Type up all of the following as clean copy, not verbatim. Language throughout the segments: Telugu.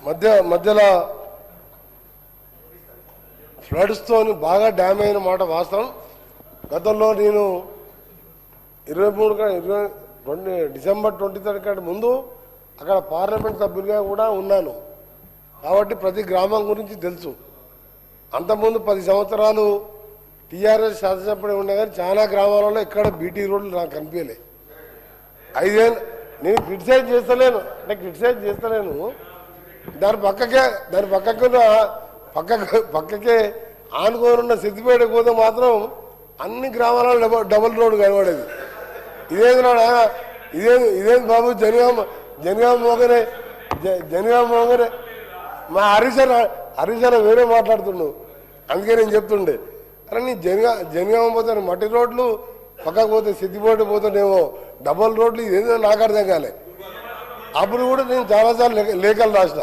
మధ్యలో ఫ్లడ్స్తో బాగా డ్యామ్ అయిన మాట వాస్తవం. గతంలో నేను 23 డిసెంబర్ 23 కంటే ముందు అక్కడ పార్లమెంట్ సభ్యులుగా కూడా ఉన్నాను కాబట్టి ప్రతి గ్రామం గురించి తెలుసు. అంతకుముందు 10 సంవత్సరాలు టీఆర్ఎస్ శాసనసభ్యుడు ఉన్నా కానీ చాలా గ్రామాలలో ఎక్కడ బీటీ రోడ్లు నాకు కనిపించలే. 5 ఏళ్ళు నేను క్రిటిసైజ్ చేస్తలేను దాని పక్కకే ఆనుకోనున్న సిద్దిపేట పోతే మాత్రం అన్ని గ్రామాలలో డబుల్ రోడ్డు కనబడేది. ఇదేంది బాబు జనగామ మోగనే మా హరీశన వేరే మాట్లాడుతుండు. అందుకే నేను చెప్తుండే అరే నీ జనగామ పోతే మట్టి రోడ్లు, పక్కకు పోతే సిద్దిపేట పోతేనేమో డబల్ రోడ్లు, ఇదేందో నాకు అర్థం కాలే. అప్పుడు కూడా నేను చాలాసార్లు లేఖలు రాసిన.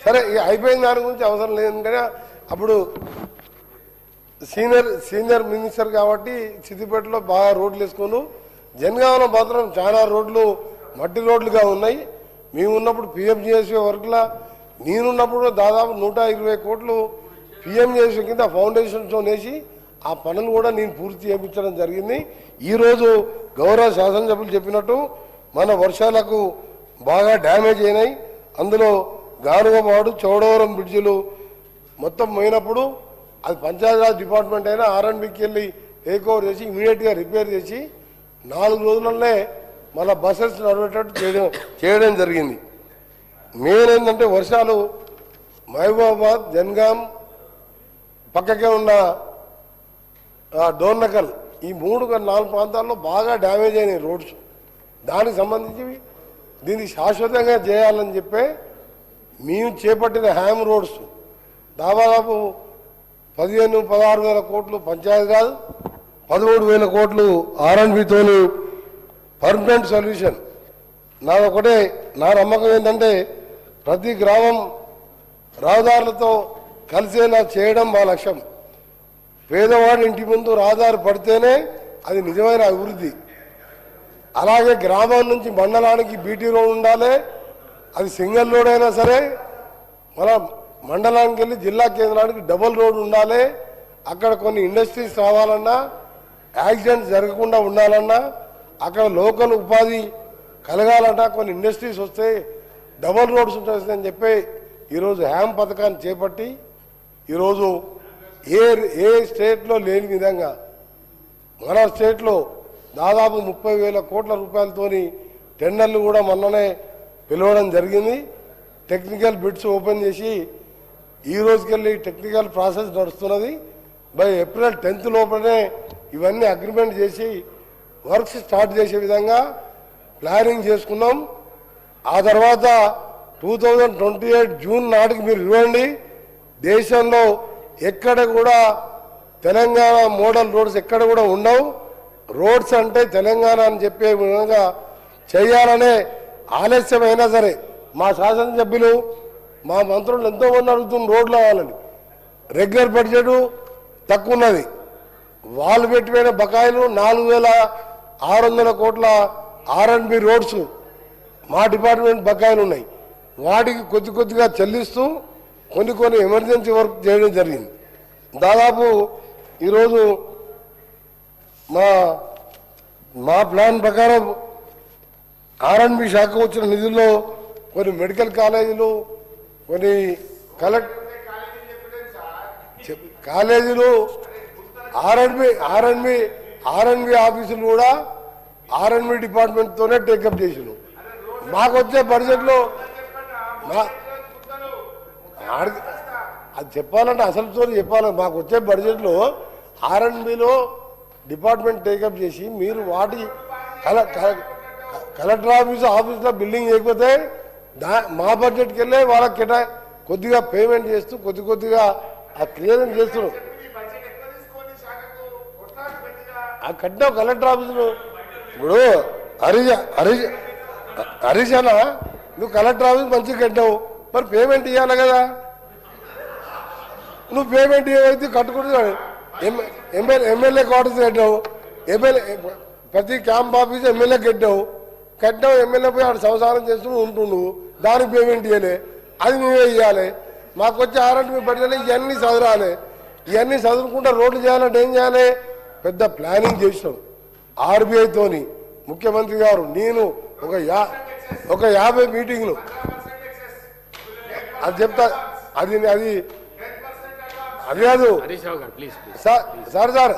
సరే అయిపోయిన దాని గురించి అవసరం లేదు కానీ అప్పుడు సీనియర్ మినిస్టర్ కాబట్టి సిద్దిపేటలో బాగా రోడ్లు వేసుకున్నాను. జనగామలో మాత్రం చాలా రోడ్లు మట్టి రోడ్లుగా ఉన్నాయి. మేము ఉన్నప్పుడు పిఎంజిఎస్వీ వర్క్లా నేనున్నప్పుడు దాదాపు 120 కోట్లు పిఎంజిఎస్వీ కింద ఫౌండేషన్తో వేసి ఆ పనులు కూడా నేను పూర్తి చేయించడం జరిగింది. ఈరోజు గౌరవ శాసనసభ్యులు చెప్పినట్టు మన వర్షాలకు బాగా డ్యామేజ్ అయినాయి. అందులో గానుగపాడు చౌడవరం బ్రిడ్జిలు మొత్తం పోయినప్పుడు అది పంచాయతీరాజ్ డిపార్ట్మెంట్ అయినా ఆర్ఎండ్బికి వెళ్ళి టేక్ ఓవర్ చేసి ఇమీడియట్గా రిపేర్ చేసి 4 రోజులనే మళ్ళీ బస్సెస్ నడిపేటట్టు చేయడం జరిగింది. మెయిన్ ఏంటంటే వర్షాలు మహబూబాబాద్, జనగాం పక్కకే ఉన్న డోర్నకల్ ఈ 3-4 ప్రాంతాల్లో బాగా డ్యామేజ్ అయినాయి రోడ్స్. దానికి సంబంధించి దీన్ని శాశ్వతంగా చేయాలని చెప్పే మేము చేపట్టిన హ్యామ్ రోడ్స్ దాదాపు 15-16 వేల కోట్లు పంచాయతీరాజ్, 13 వేల కోట్లు ఆర్ఎండ్బితో పర్మనెంట్ సొల్యూషన్. నా నమ్మకం ఏంటంటే ప్రతి గ్రామం రహదారులతో కలిసేలా చేయడం మా లక్ష్యం. పేదవాడి ఇంటి ముందు రహదారి పడితేనే అది నిజమైన అభివృద్ధి. అలాగే గ్రామం నుంచి మండలానికి బీటీ రోడ్ ఉండాలి. అది సింగిల్ రోడ్ అయినా సరే మన మండలానికి వెళ్ళి జిల్లా కేంద్రానికి డబుల్ రోడ్ ఉండాలి. అక్కడ కొన్ని ఇండస్ట్రీస్ రావాలన్నా, యాక్సిడెంట్స్ జరగకుండా ఉండాలన్నా, అక్కడ లోకల్ ఉపాధి కలగాలన్నా కొన్ని ఇండస్ట్రీస్ వస్తే డబుల్ రోడ్స్ ఉంటాయని చెప్పి ఈరోజు హ్యామ్ పథకాన్ని చేపట్టి ఈరోజు ఏ స్టేట్లో లేని విధంగా మన స్టేట్లో దాదాపు 30,000 కోట్ల రూపాయలతోని టెండర్లు కూడా మొన్ననే పిలవడం జరిగింది. టెక్నికల్ బిడ్స్ ఓపెన్ చేసి ఈ రోజుకెళ్ళి టెక్నికల్ ప్రాసెస్ నడుస్తున్నది. బై ఏప్రిల్ 10th లోపలనే ఇవన్నీ అగ్రిమెంట్ చేసి వర్క్స్ స్టార్ట్ చేసే విధంగా ప్లానింగ్ చేసుకున్నాం. ఆ తర్వాత 2028 జూన్ నాటికి మీరు ఇవ్వండి, దేశంలో ఎక్కడ కూడా తెలంగాణ మోడల్ రోడ్స్ ఎక్కడ కూడా ఉండవు. రోడ్స్ అంటే తెలంగాణ అని చెప్పే విధంగా చేయాలనే ఆలస్యమైనా సరే మా శాసనసభ్యులు మా మంత్రులు ఎంతోమంది అడుగుతున్న రోడ్లు అవ్వాలని. రెగ్యులర్ బడ్జెట్ తక్కువ ఉన్నది. వాళ్ళు పెట్టిపోయిన బకాయిలు 4,600 కోట్ల ఆర్ఎండ్బి రోడ్స్ మా డిపార్ట్మెంట్ బకాయిలు ఉన్నాయి. వాటికి కొద్దిగా చెల్లిస్తూ కొన్ని ఎమర్జెన్సీ వర్క్ చేయడం జరిగింది. దాదాపు ఈరోజు మా ప్లాన్ ప్రకారం ఆర్ఎండ్బి శాఖ వచ్చిన నిధుల్లో కొన్ని మెడికల్ కాలేజీలు, కొన్ని కాలేజీలు, ఆర్ఎండ్బి ఆఫీసులు కూడా ఆర్ఎండ్బి డిపార్ట్మెంట్తోనే టేకప్ చేసినాం. మాకు వచ్చే బడ్జెట్లో అది చెప్పాలంటే అసలుతో చెప్పాలి. మాకు వచ్చే బడ్జెట్లో ఆర్ఎండ్బిలో డిపార్ట్మెంట్ టేకప్ చేసి మీరు వాటి కలెక్టర్ ఆఫీస్లో బిల్డింగ్ చేయకపోతే మా బడ్జెట్కి వెళ్ళే వాళ్ళకి కొద్దిగా పేమెంట్ చేస్తూ కొద్దిగా ఆ క్లియరెన్స్ చేస్తున్నాం. ఆ కట్టినావు కలెక్టర్ ఆఫీసులో. ఇప్పుడు హరీష్ అన్న నువ్వు కలెక్టర్ ఆఫీస్ మంచిగా కట్టావు, మరి పేమెంట్ ఇవ్వాలి కదా. నువ్వు పేమెంట్ ఇవ్వైతే కట్టుకుంటున్నాడు. ఎమ్మెల్యే క్వార్టర్స్ కట్టావు, ప్రతి క్యాంప్ ఆఫీస్ ఎమ్మెల్యే కట్టావు, ఎమ్మెల్యే పోయి ఆడు సంసారం చేస్తూ ఉంటుండు, దానికి పేమెంట్ ఇవ్వలే. అది మేమే ఇవ్వాలి. మాకు వచ్చే ఆర్ఎండ్బి బడ్జెట్లో ఇవన్నీ చదవాలి. ఇవన్నీ చదువుకుంటా రోడ్లు చేయాలంటే ఏం చేయాలి? పెద్ద ప్లానింగ్ చేసినాం ఆర్బీఐతోని. ముఖ్యమంత్రి గారు నేను ఒక 50 మీటింగ్లు అది చెప్తా. అది అది అది కాదు సార్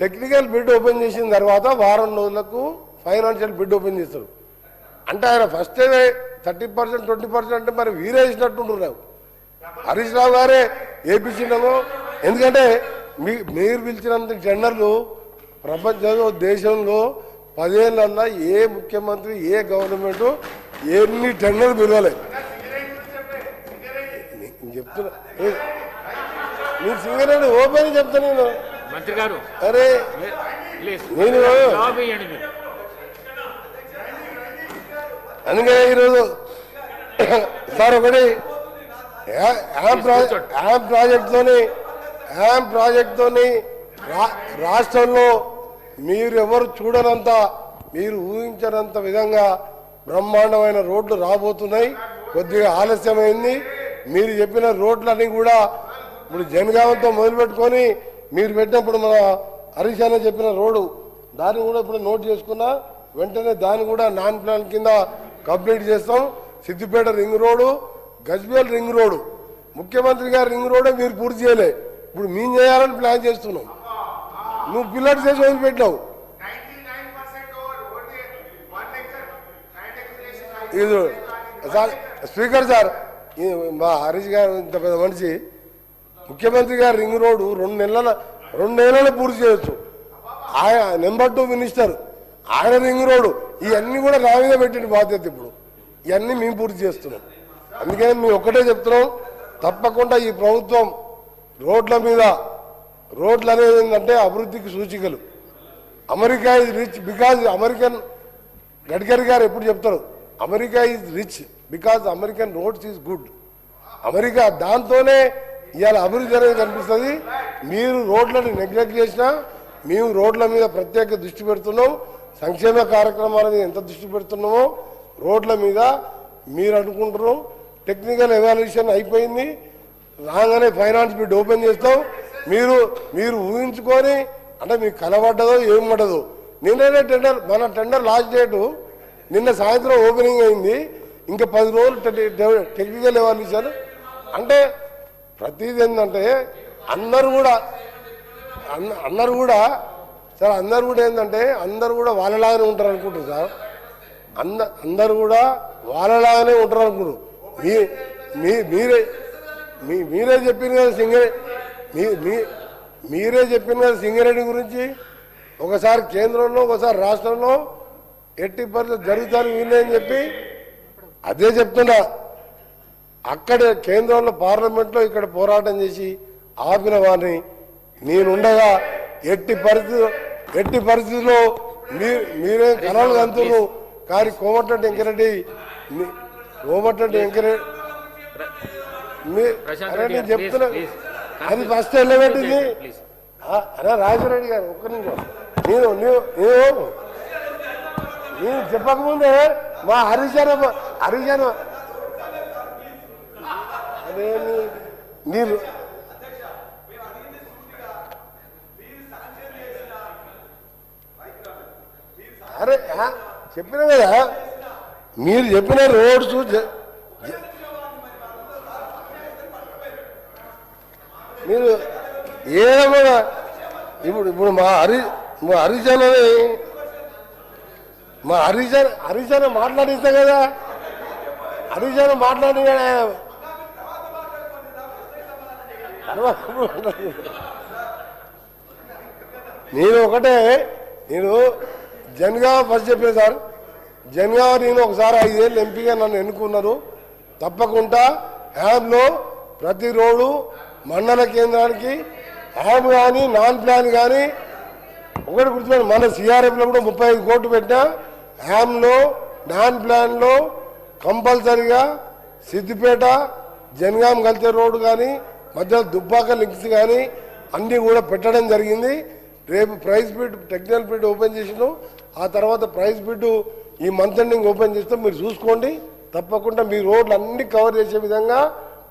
టెక్నికల్ బిడ్ ఓపెన్ చేసిన తర్వాత వారం రోజులకు ఫైనాన్షియల్ బిడ్ ఓపెన్ చేస్తారు. అంటే ఆయన ఫస్ట్ 30%, 20% అంటే మరి వీరే ఇచ్చినట్టుంటున్నారు. హరీష్ రావు గారే ఏపీసీలను. ఎందుకంటే మీరు పిలిచినంత టెండర్లు ప్రపంచంలో దేశంలో 10 ఏళ్ళల్లో ఏ ముఖ్యమంత్రి ఏ గవర్నమెంట్ ఎన్ని టెండర్లు పిలవలేదు. చెప్తున్నా మీరు సింగరేణి ఓపెన్ చెప్తా నేను. మంత్రి గారు అరే నేను అందుకే ఈరోజు సార్ ఒకటి యామ్ ప్రాజెక్ట్తోని రాష్ట్రంలో మీరు ఎవరు చూడనంత, మీరు ఊహించనంత విధంగా బ్రహ్మాండమైన రోడ్లు రాబోతున్నాయి. కొద్దిగా ఆలస్యమైంది. మీరు చెప్పిన రోడ్లన్నీ కూడా ఇప్పుడు జనగామంతో మొదలుపెట్టుకొని మీరు పెట్టినప్పుడు మన హరీష్ అన్న చెప్పిన రోడ్డు దాన్ని కూడా ఇప్పుడు నోట్ చేసుకున్నా. వెంటనే దాన్ని కూడా నాన్ ప్లాన్ కింద కంప్లీట్ చేస్తాం. Siddipet ring road, Gajwel ring road, ముఖ్యమంత్రి గారి రింగ్ రోడ్డే మీరు పూర్తి చేయలే. ఇప్పుడు మేము చేయాలని ప్లాన్ చేస్తున్నాం. నువ్వు పిల్లర్స్ చేసి వదిలిపెట్టావు. ఇది సార్ స్పీకర్ సార్, మా హరీష్ గారు ఇంత పెద్ద మనిషి, ముఖ్యమంత్రి గారు రింగ్ రోడ్డు 2 నెలలు పూర్తి చేయొచ్చు. ఆయన నెంబర్ 2 మినిస్టర్, ఆయన రింగ్ రోడ్డు ఇవన్నీ కూడా నా మీద పెట్టిన బాధ్యత. ఇప్పుడు ఇవన్నీ మేము పూర్తి చేస్తున్నాం. అందుకని మేము ఒక్కటే చెప్తున్నాం, తప్పకుండా ఈ ప్రభుత్వం రోడ్లు అనేది ఏంటంటే అభివృద్ధికి సూచికలు. America is rich because American, Gadkari గారు ఎప్పుడు చెప్తారు, America is rich because American roads is good. America దాంతోనే ఇవాళ అభివృద్ధి అనేది కనిపిస్తుంది. మీరు రోడ్లను నెగ్లెక్ట్ చేసినా మేము రోడ్ల మీద ప్రత్యేక దృష్టి పెడుతున్నాం. సంక్షేమ కార్యక్రమాల మీద ఎంత దృష్టి పెడుతున్నామో రోడ్ల మీద మీరు అనుకుంటున్నాం. టెక్నికల్ ఎవాల్యుయేషన్ అయిపోయింది. రాగానే ఫైనాన్స్ బిడ్ ఓపెన్ చేస్తాం. మీరు ఊహించుకొని అంటే మీకు కనబడ్డదో ఏం పడ్డదో. నిన్ననే మన టెండర్ లాస్ట్ డేటు నిన్న సాయంత్రం ఓపెనింగ్ అయింది. ఇంకా 10 రోజులు టెక్నికల్ ఎవాల్యుయేషన్. అంటే ప్రతిదీ ఏంటంటే అందరూ కూడా సార్ అందరు కూడా ఏంటంటే అందరు కూడా వాళ్ళలాగానే ఉంటారు అనుకుంటారు సార్. అందరు కూడా వాళ్ళలాగానే ఉంటారు అనుకుంటారు. మీరే చెప్పింది కదా మీరే చెప్పింది కదా సింగరేణి గురించి. ఒకసారి కేంద్రంలో ఒకసారి రాష్ట్రంలో 80% జరుగుతాను వీళ్ళని చెప్పి అదే చెప్తున్నా. అక్కడ కేంద్రంలో పార్లమెంట్లో ఇక్కడ పోరాటం చేసి ఆపిన వారిని నేనుండగా ఎట్టి పరిస్థితుల్లో మీరే కలలు కంతున్నారు. కానీ కోమటిరెడ్డి వెంకరెడ్డి నేను చెప్తున్నా అది ఫస్ట్ వెళ్ళబెట్టింది. అదే రాజశేఖరరెడ్డి గారు ఒక్క నిమిషం, నేను చెప్పకముందే మా హరీష్ అదే మీరు అరే చెప్పిన కదా మీరు చెప్పిన రోడ్స్ మీరు ఏమైనా ఇప్పుడు మా హరీష్ అన్న మాట్లాడిస్తా కదా. హరీష్ అన్న మాట్లాడి నేను జనగామ ఫస్ట్ చెప్పాను సార్. జనగామ నేను ఒకసారి 5 ఏళ్ళు ఎంపీగా నన్ను ఎన్నుకున్నారు. తప్పకుండా హ్యాబ్లో ప్రతి రోడ్డు మండల కేంద్రానికి హ్యాబ్ కానీ నాన్ ప్లాన్ కానీ ఒకటి గుర్తుపెట్టి మన సిఆర్ఎఫ్లో కూడా 35 కోట్లు పెట్టినా హ్యామ్లో నాన్ ప్లాన్లో కంపల్సరిగా సిద్దిపేట జనగాం కలిసే రోడ్డు కానీ మధ్యలో దుబ్బాక లింక్స్ కానీ అన్నీ కూడా పెట్టడం జరిగింది. రేపు price bid technical bid open చేసినాం. ఆ తర్వాత ప్రైస్ బిడ్ ఈ మంత్ ఎండింగ్ ఓపెన్ చేస్తాం. మీరు చూసుకోండి. తప్పకుండా మీ రోడ్లు అన్ని కవర్ చేసే విధంగా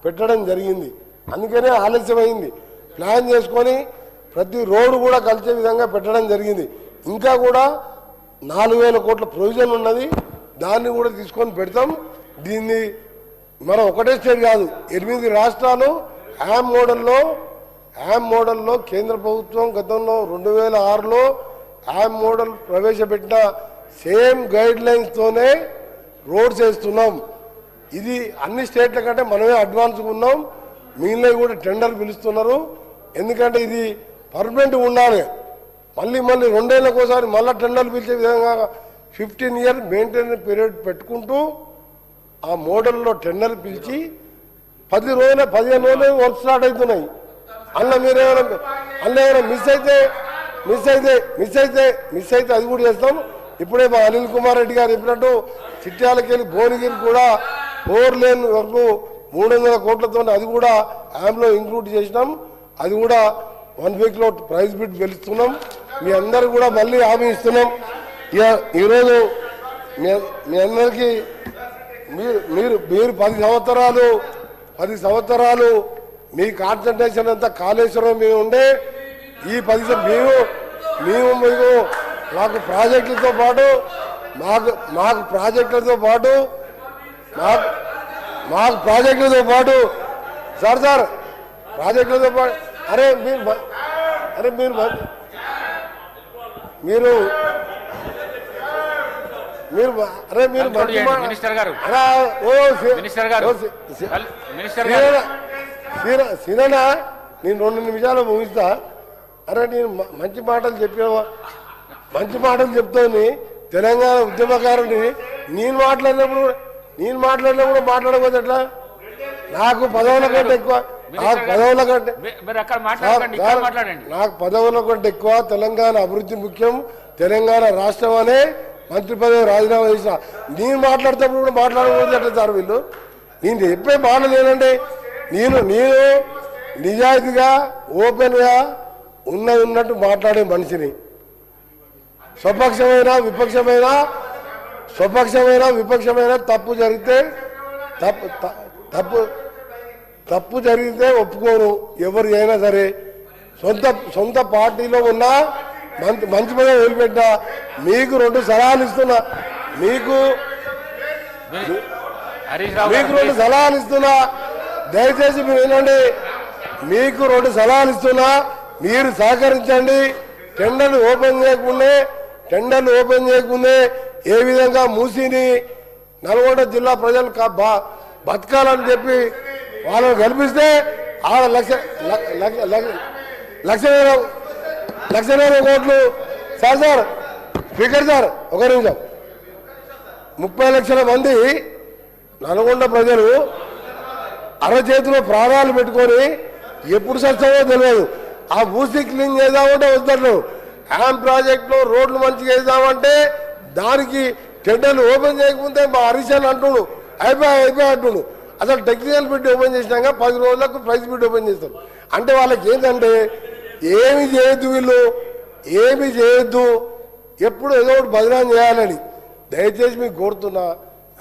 పెట్టడం జరిగింది. అందుకనే ఆలస్యమైంది. ప్లాన్ చేసుకొని ప్రతి రోడ్డు కూడా కలిసే విధంగా పెట్టడం జరిగింది. ఇంకా కూడా 4,000 కోట్ల ప్రొవిజన్ ఉన్నది, దాన్ని కూడా తీసుకొని పెడతాం. దీన్ని మనం ఒకటే స్టేట్ కాదు, 8 రాష్ట్రాలు హ్యామ్ మోడల్లో కేంద్ర ప్రభుత్వం గతంలో 2006లో హ్యామ్ మోడల్ ప్రవేశపెట్టిన సేమ్ గైడ్ లైన్స్తోనే రోడ్స్ వేస్తున్నాం. ఇది అన్ని స్టేట్ల కంటే మనమే అడ్వాన్స్గా ఉన్నాం. మిగిలినవి కూడా టెండర్ పిలుస్తున్నారు. ఎందుకంటే ఇది పర్మనెంట్ ఉండాలి. మళ్ళీ 2 ఏళ్ళకోసారి మళ్ళీ టెండర్లు పిలిచే విధంగా 15 ఇయర్ మెయింటెనెన్స్ పీరియడ్ పెట్టుకుంటూ ఆ మోడల్లో టెండర్ పిలిచి 10 రోజులు 15 రోజులు వర్క్ స్టార్ట్ అవుతున్నాయి. అందులో మీరు ఏమైనా మిస్ అయితే అది కూడా చేస్తాం. ఇప్పుడే మా అనిల్ కుమార్ రెడ్డి గారు చెప్పినట్టు చిట్యాలకెళ్ళి భువనగిరి కూడా 4 లేన్ వరకు 300 కోట్లతో అది కూడా యామ్లో ఇంక్లూడ్ చేసినాం. అది కూడా 1 వీక్లో ప్రైజ్ బిడ్ గెలుస్తున్నాం. మీ అందరూ కూడా మళ్ళీ హామీ ఇస్తున్నాం. ఈరోజు మీ అందరికీ మీరు 10 సంవత్సరాలు మీ కాన్సన్ట్రేషన్ అంతా కాళేశ్వరం మీద ఉండే ఈ 10 మేము మీకు మాకు ప్రాజెక్టులతో పాటు సార్ ప్రాజెక్టులతో పాటు మీరు సిననా నేను 2 నిమిషాలు ముగిస్తా. నేను మంచి మాటలు చెప్తాను. తెలంగాణ ఉద్యమకారుని నేను మాట్లాడినప్పుడు మాట్లాడకపోతే ఎట్లా? నాకు పదవుల కంటే ఎక్కువ తెలంగాణ అభివృద్ధి ముఖ్యం. తెలంగాణ రాష్ట్రం అనే మంత్రి పదవి రాజీనామా చేసిన నేను మాట్లాడేటప్పుడు కూడా మాట్లాడకపోతే ఎట్లా సార్? వీళ్ళు నేను చెప్పే మాటలు ఏంటంటే నేను నిజాయితీగా ఓపెన్గా ఉన్నట్టు మాట్లాడే మనిషిని. స్వపక్షమైన విపక్షమైన తప్పు జరిగితే ఒప్పుకోను. ఎవరు అయినా సరే సొంత పార్టీలో ఉన్న మంచి పదవి వదిలిపెట్టినా మీకు 2 సలహాలు ఇస్తున్నా. మీకు 2 సలహాలు ఇస్తున్నా. దయచేసి మీరు వినండి. మీకు 2 సలహాలు ఇస్తున్నా. మీరు సహకరించండి. టెండర్లు ఓపెన్ చేయకముందే ఏ విధంగా మూసిని నల్గొండ జిల్లా ప్రజలు బతకాలని చెప్పి వాళ్ళని గెలిపిస్తే ఆడ 1,20,000 కోట్లు. సార్ స్పీకర్ సార్ ఒక నిమిషం. 30 లక్షల మంది నల్గొండ ప్రజలు అరచేతిలో ప్రాణాలు పెట్టుకొని ఎప్పుడు సస్తావో తెలియదు. ఆ మూసి క్లీన్ చేద్దామంటే వద్దట్లు. హ్యామ్ ప్రాజెక్టులో రోడ్లు మంచిగా వేద్దామంటే దానికి టెండర్లు ఓపెన్ చేయకముందే మా హరీషన్ అంటుడు అయిపోయి అంటుడు. అసలు టెక్నికల్ బిడ్ ఓపెన్ చేసినాక 10 రోజులకు ప్రైజ్ బిడ్ ఓపెన్ చేస్తారు. అంటే వాళ్ళకి ఏంటంటే ఏమి చేయొద్దు, ఎప్పుడు ఏదో ఒకటి బదనాం చేయాలని. దయచేసి మీకు కోరుతున్నా,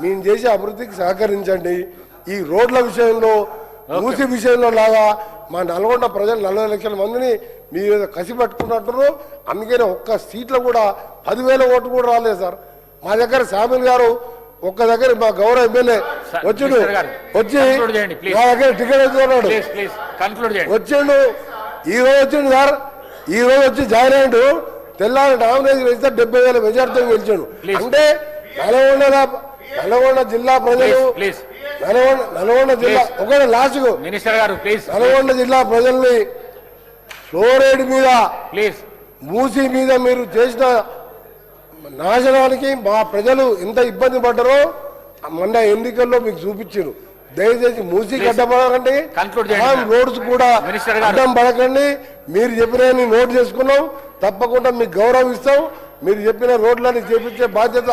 మేము చేసే అభివృద్ధికి సహకరించండి. ఈ రోడ్ల విషయంలో మూసి విషయంలో లాగా మా నల్గొండ ప్రజలు 40 లక్షల మందిని మీరు కసి పట్టుకున్నట్టు. అందుకనే ఒక్క సీట్లో కూడా 10,000 ఓట్లు కూడా రాలేదు సార్. మా దగ్గర శామిల్ గారు ఒక్క దగ్గర మా గౌరవ ఎమ్మెల్యే వచ్చి మా దగ్గర టికెట్ ఎత్తుకున్నాడు. వచ్చిండు సార్. ఈ రోజు వచ్చి జాయిన్ అయ్యిండు. తెల్లారి నామినేషన్ వేస్తే 70,000 మెజార్టీతో గెలిచాడు. అంటే నల్గొండ జిల్లా ప్రజలు నల్గొండ జిల్లా ఒకటే లాస్ట్ నల్గొండ జిల్లా ప్రజల్ని ఫ్లోరైడ్ మీద మూసి మీద మీరు చేసిన నాశనానికి మా ప్రజలు ఎంత ఇబ్బంది పడ్డారో మొన్న ఎన్నికల్లో మీకు చూపించారు. దయచేసి మూసి గడ్డపడకండి, రోడ్స్ కూడా అడ్డం పడకండి. మీరు చెప్పిన నోట్ చేసుకున్నాం. తప్పకుండా మీకు గౌరవిస్తాం. మీరు చెప్పిన రోడ్లని చేపించే బాధ్యత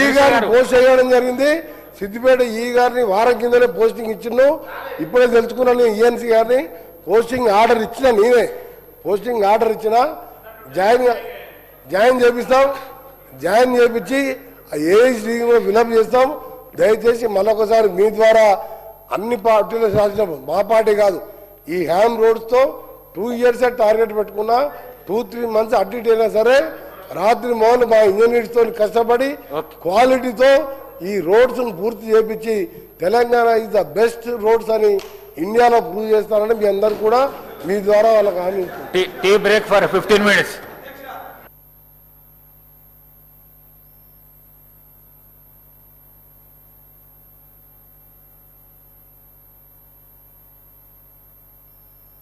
ఈ గారిని పోస్ట్ చేయడం జరిగింది. సిద్దిపేట ఈ గారిని వారం కిందనే పోస్టింగ్ ఇచ్చినాం. ఇప్పుడే తెలుసుకున్నాను. ఈఎన్సీ గారిని పోస్టింగ్ ఆర్డర్ ఇచ్చిన నేనే. పోస్టింగ్ ఆర్డర్ ఇచ్చిన జాయిన్ చేపిస్తాం. జాయిన్ చేపించి ఏఐసి ఫిలప్ చేస్తాం. దయచేసి మరొకసారి మీ ద్వారా అన్ని పార్టీలు శాసన మా పార్టీ కాదు, ఈ హ్యామ్ రోడ్స్తో 2 years టార్గెట్ పెట్టుకున్నా 2-3 months అటు ఇటు అయినా సరే రాత్రి మౌన్ మా ఇంజనీర్స్తో కష్టపడి క్వాలిటీతో ఈ రోడ్స్ను పూర్తి చేపించి Telangana is the best roads అని ఇండియాలో ప్రూవ్ చేస్తారని మీ అందరు కూడా మీ ద్వారా వాళ్ళకి హామీ. Tea break for 15 minutes.